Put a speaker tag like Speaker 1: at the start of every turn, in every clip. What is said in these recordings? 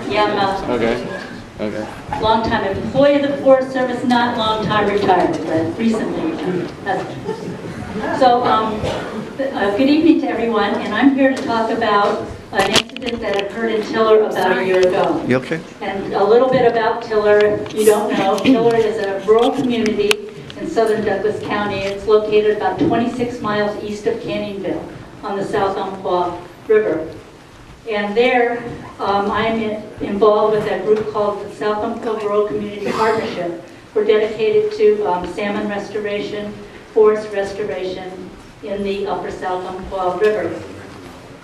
Speaker 1: Yeah, I'm
Speaker 2: Okay.
Speaker 1: long-time employee of the Forest Service, not long-time retired, but recently retired. So, good evening to everyone, and I'm here to talk about an incident that occurred in Tiller about a year ago.
Speaker 2: You okay?
Speaker 1: And a little bit about Tiller, if you don't know. Tiller is a rural community in southern Douglas County. It's located about 26 miles east of Canyonville on the South Umpqua River. And there, I'm involved with a group called the South Umpqua Rural Community Partnership. We're dedicated to salmon restoration, forest restoration in the upper South Umpqua River.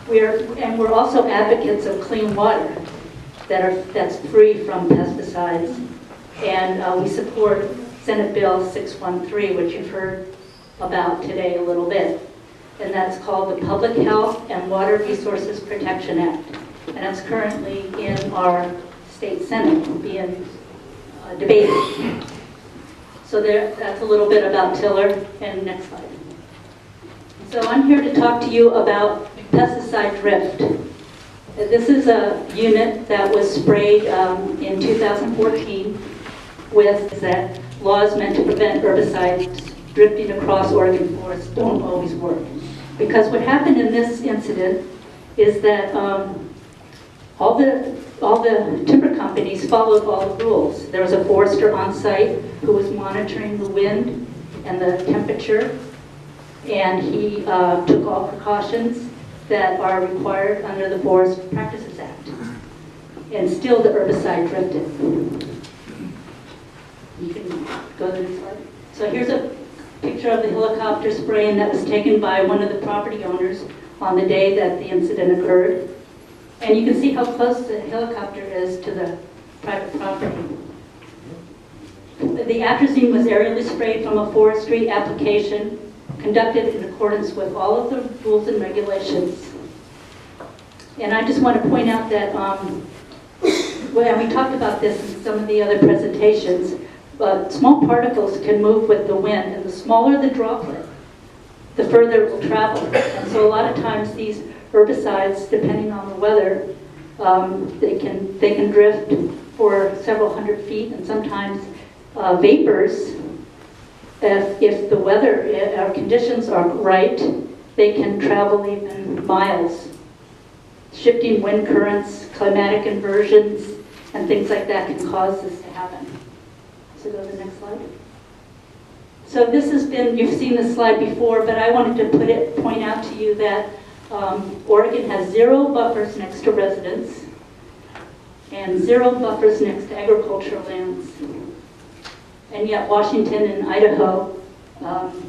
Speaker 1: We're also advocates of clean water that's free from pesticides. And we support Senate Bill 613, which you've heard about today a little bit. And that's called the Public Health and Water Resources Protection Act. And it's currently in our state Senate being debated. So that's a little bit about Tiller. And next slide. So I'm here to talk to you about Pesticide Drift. This is a unit that was sprayed in 2014 with that laws meant to prevent herbicides drifting across Oregon forests don't always work. Because what happened in this incident is that all the timber companies followed all the rules. There was a forester on site who was monitoring the wind and the temperature, and he took all precautions that are required under the Forest Practices Act. And still the herbicide drifted. You can go to the slide. So here's a picture of the helicopter spraying that was taken by one of the property owners on the day that the incident occurred. And you can see how close the helicopter is to the private property. The atrazine was aerially sprayed from a forestry application conducted in accordance with all of the rules and regulations. And I just want to point out that, well, we talked about this in some of the other presentations, but small particles can move with the wind, and the smaller the droplet, the further it will travel. And so a lot of times these herbicides, depending on the weather, they can drift for several hundred feet, and sometimes vapors, if the weather or conditions are right, they can travel even miles. Shifting wind currents, climatic inversions, and things like that can cause this to happen. So go to the next slide. So this has been, you've seen this slide before, but I wanted to point out to you that Oregon has 0 buffers next to residents and 0 buffers next to agricultural lands. And yet Washington and Idaho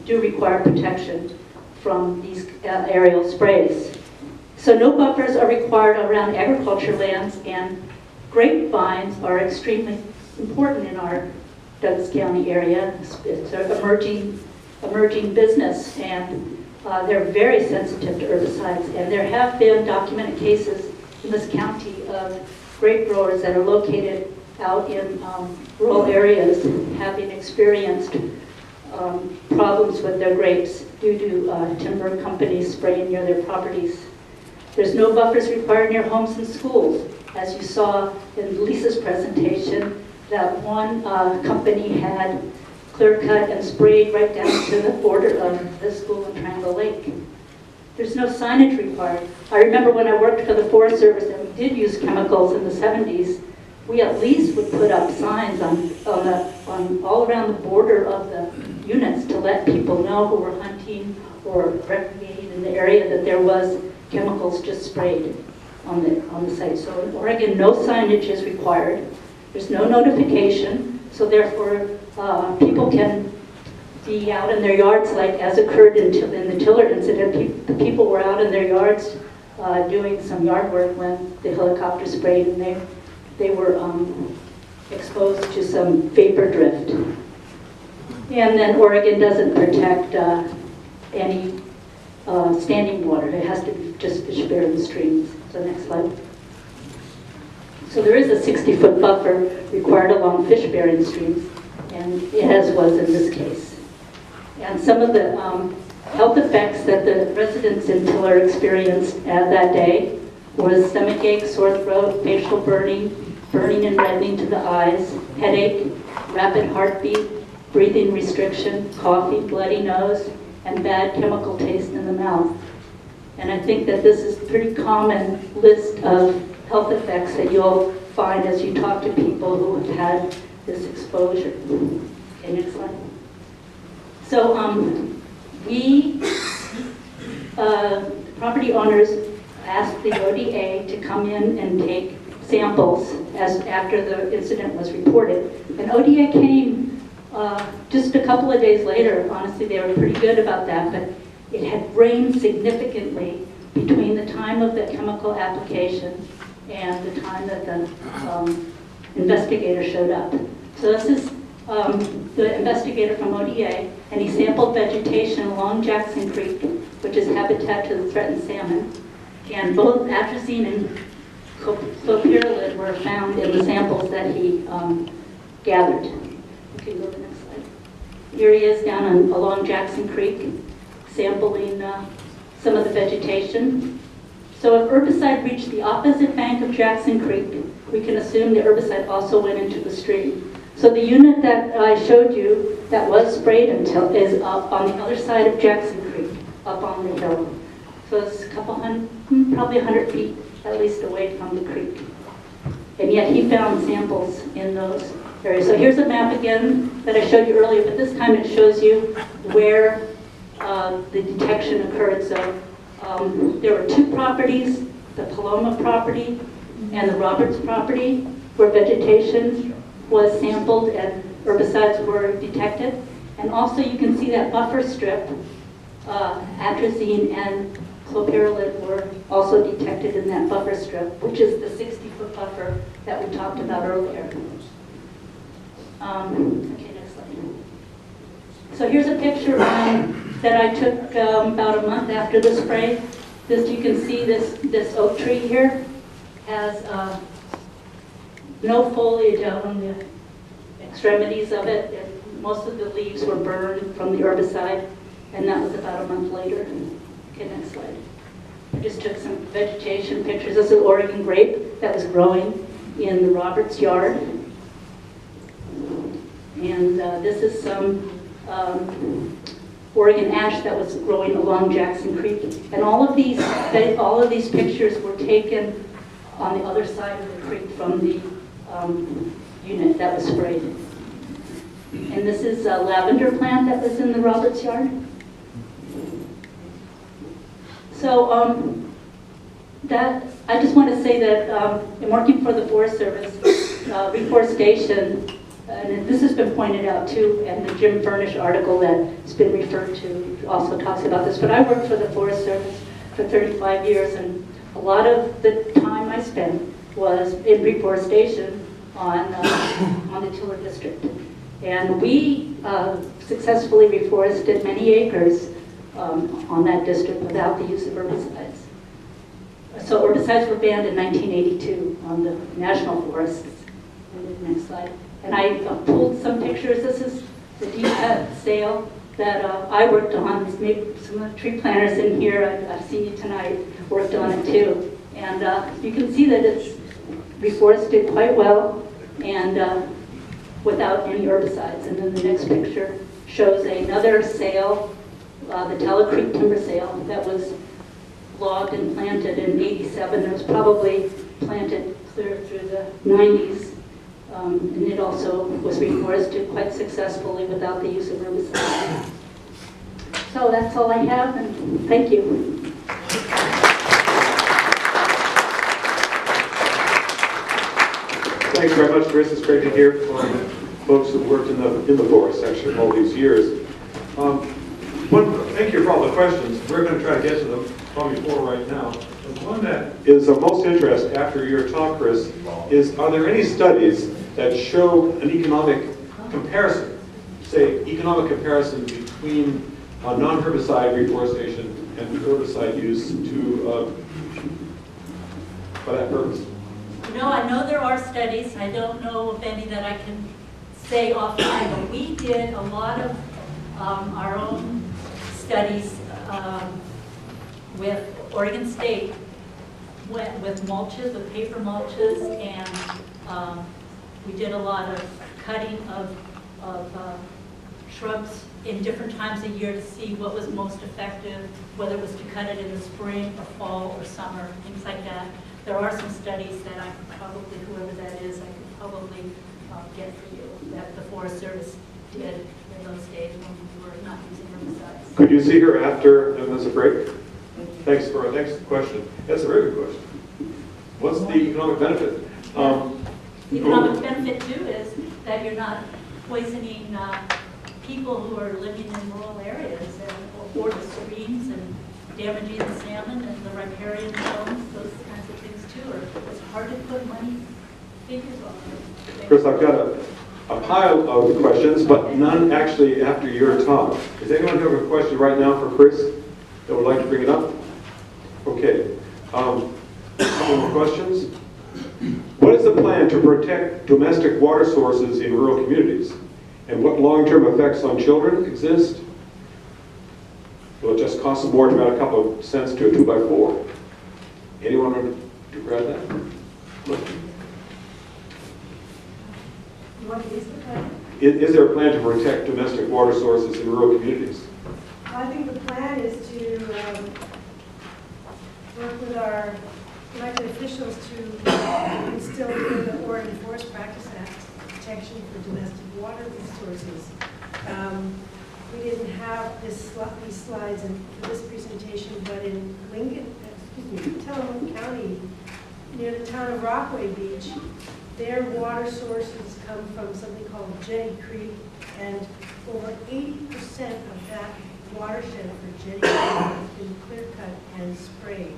Speaker 1: do require protection from these aerial sprays. So no buffers are required around agriculture lands, and grapevines are extremely important in our Douglas County area. It's an emerging business, and they're very sensitive to herbicides. And there have been documented cases in this county of grape growers that are located out in rural areas having experienced problems with their grapes due to timber companies spraying near their properties. There's no buffers required near homes and schools. As you saw in Lisa's presentation, that one company had clear cut and sprayed right down to the border of the school in Triangle Lake. There's no signage required. I remember when I worked for the Forest Service and we did use chemicals in the 70s, we at least would put up signs on all around the border of the units to let people know who were hunting or recreating in the area that there was chemicals just sprayed on the site. So in Oregon, no signage is required. There's no notification, so therefore people can be out in their yards, like as occurred in the Tiller incident. The people were out in their yards doing some yard work when the helicopter sprayed, and they were exposed to some vapor drift. And then Oregon doesn't protect any standing water. It has to be just fish-bearing streams. So next slide. So there is a 60-foot buffer required along fish-bearing streams, and as was in this case. And some of the health effects that the residents in Tiller experienced that day was stomachache, sore throat, facial burning and reddening to the eyes, headache, rapid heartbeat, breathing restriction, coughing, bloody nose, and bad chemical taste in the mouth. And I think that this is a pretty common list of health effects that you'll find as you talk to people who have had this exposure. Okay, next slide. So property owners asked the ODA to come in and take samples after the incident was reported. And ODA came just a couple of days later. Honestly, they were pretty good about that, but it had rained significantly between the time of the chemical application and the time that the investigator showed up. So this is the investigator from ODA, and he sampled vegetation along Jackson Creek, which is habitat to the threatened salmon. And both atrazine and clopyralid were found in the samples that he gathered. Okay, go to the next slide. Here he is down along Jackson Creek, sampling some of the vegetation. So if herbicide reached the opposite bank of Jackson Creek, we can assume the herbicide also went into the stream. So the unit that I showed you that was sprayed until is up on the other side of Jackson Creek, up on the hill. So it's a couple hundred, probably 100 feet at least away from the creek. And yet he found samples in those areas. So here's a map again that I showed you earlier, but this time it shows you where the detection occurred. So there were two properties, the Paloma property and the Roberts property, where vegetation was sampled and herbicides were detected. And also you can see that buffer strip, atrazine and clopyralid were also detected in that buffer strip, which is the 60-foot buffer that we talked about earlier. Okay, next slide. So here's a picture that I took about a month after the spray. You can see this oak tree here has no foliage out on the extremities of it. Most of the leaves were burned from the herbicide, and that was about a month later. Okay, next slide. I just took some vegetation pictures. This is Oregon grape that was growing in the Roberts yard. And this is some Oregon ash that was growing along Jackson Creek. And all of these pictures were taken on the other side of the creek from the unit that was sprayed. And this is a lavender plant that was in the Roberts yard. So I just want to say that in working for the Forest Service, reforestation, and this has been pointed out too, and the Jim Furnish article that's been referred to also talks about this, but I worked for the Forest Service for 35 years, and a lot of the time I spent was in reforestation on the Tiller District. And we successfully reforested many acres on that district without the use of herbicides. So herbicides were banned in 1982 on the national forests. Next slide. And I pulled some pictures. This is the deep cut sale that I worked on. Maybe some of the tree planters in here, I've seen you tonight, worked on it too. And you can see that it's reforested quite well and without any herbicides. And then the next picture shows another sale, the Delegate Timber sale that was logged and planted in '87. It was probably planted clear through the '90s. And it also was reforested quite successfully without the use of herbicides. So that's all I have, and thank you.
Speaker 2: Thanks very much, Chris. It's great to hear from folks who worked in the forest actually all these years. Thank you for all the questions. We're going to try to get to them, probably 4 right now. The one that is of most interest after your talk, Chris, is are there any studies that show an economic comparison, say economic comparison between non-herbicide reforestation and herbicide use for that purpose?
Speaker 1: No, I know there are studies. I don't know of any that I can say offhand, but we did a lot of our own studies with Oregon State went with mulches, with paper mulches, and we did a lot of cutting of shrubs in different times of year to see what was most effective, whether it was to cut it in the spring or fall or summer, things like that. There are some studies that I could probably, whoever that is, I could probably get for you, that the Forest Service did in those days when we were not using herbicides.
Speaker 2: Could you see her after there's a break? Thanks for the question. That's a very good question. What's the economic benefit?
Speaker 1: The economic benefit too is that you're not poisoning people who are living in rural areas or the streams and damaging the salmon and the riparian zones, those kinds of things too. It's hard to put money figures on it.
Speaker 2: Chris, I've got a pile of questions, but none actually after your talk. Does anyone have a question right now for Chris that would like to bring it up? Okay. A couple more questions. What is the plan to protect domestic water sources in rural communities? And what long-term effects on children exist? Will it just cost more to add a couple of cents to a 2x4? Anyone want to grab that?
Speaker 3: What is the plan?
Speaker 2: Is there a plan to protect domestic water sources in rural communities?
Speaker 3: I think the plan is to work with our elected officials to instill in the Oregon Forest Practice Act protection for domestic water resources. We didn't have these slides for this presentation, but in Tillamook County, near the town of Rockaway Beach, their water sources come from something called Jetty Creek, and over 80% of that watershed for Jetty Creek has been clear cut and sprayed.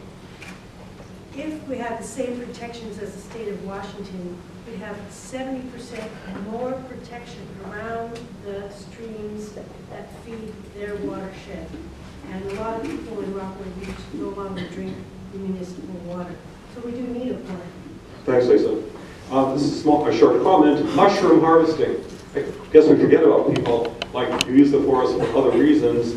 Speaker 3: If we had the same protections as the state of Washington, we'd have 70% more protection around the streams that feed their watershed. And a lot of people in Rockaway Beach no longer drink municipal water. So we do need a plan.
Speaker 2: Thanks, Lisa. This is a short comment. Mushroom harvesting. I guess we forget about people like who use the forest for other reasons.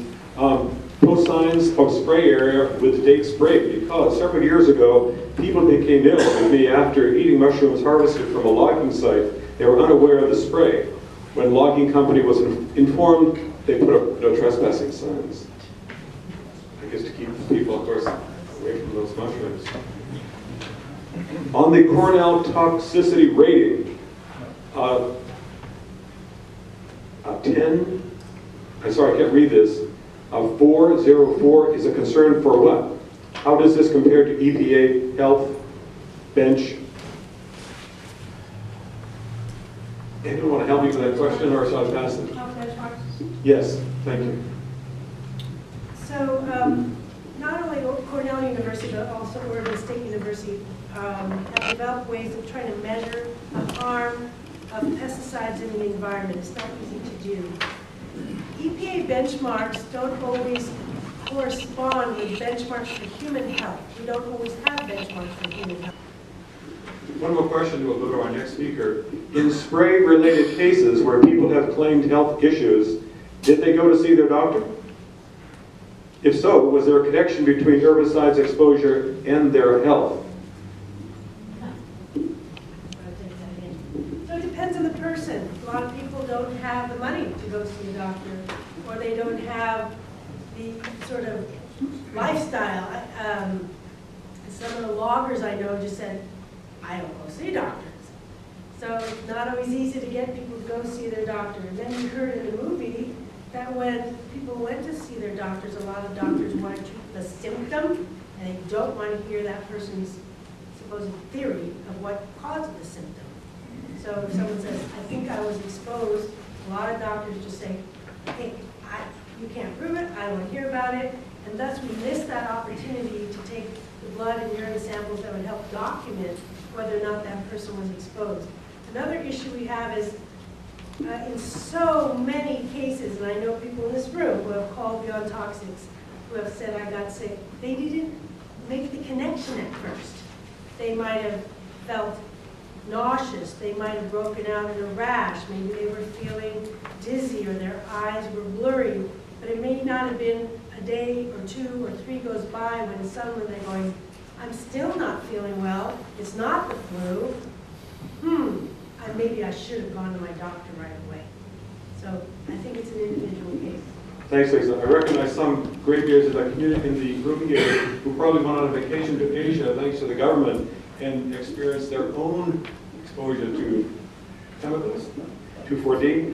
Speaker 2: Post signs of spray area with date spray, because several years ago, people became ill with me after eating mushrooms harvested from a logging site. They were unaware of the spray. When logging company was informed, they put up no trespassing signs. I guess to keep people, of course, away from those mushrooms. On the Cornell toxicity rating, 10, I'm sorry, I can't read this. 404 is a concern for what? How does this compare to EPA health bench? Anyone want to help me with that question, or shall I pass it? Yes, thank you.
Speaker 3: So not only Cornell University, but also Oregon State University have developed ways of trying to measure the harm of pesticides in the environment. It's not easy to do. EPA benchmarks don't always correspond with benchmarks for human health. We don't always have benchmarks for human health.
Speaker 2: One more question, we'll go to our next speaker. In spray-related cases where people have claimed health issues, did they go to see their doctor? If so, was there a connection between herbicides exposure and their health?
Speaker 3: So it depends on the person. A lot of people don't have the money to go see a doctor, or they don't have the sort of lifestyle. Some of the loggers I know just said, I don't go see doctors. So it's not always easy to get people to go see their doctor. And then you heard in the movie that when people went to see their doctors, a lot of doctors want to treat the symptom, and they don't want to hear that person's supposed theory of what caused the symptom. So if someone says, I think I was exposed, a lot of doctors just say, hey, you can't prove it, I don't want to hear about it, and thus we miss that opportunity to take the blood and urine samples that would help document whether or not that person was exposed. Another issue we have is in so many cases, and I know people in this room who have called Beyond Toxics, who have said I got sick, they didn't make the connection at first. They might have felt nauseous, they might have broken out in a rash, maybe they were feeling dizzy or their eyes were blurry, but it may not have been a day or 2 or 3 goes by when suddenly they're going, I'm still not feeling well. It's not the flu. Maybe I should have gone to my doctor right away. So I think it's an individual case.
Speaker 2: Thanks, Lisa. I recognize some graybeards in the room here who probably went on a vacation to Asia thanks to the government and experienced their own exposure to chemicals, 2,4-D.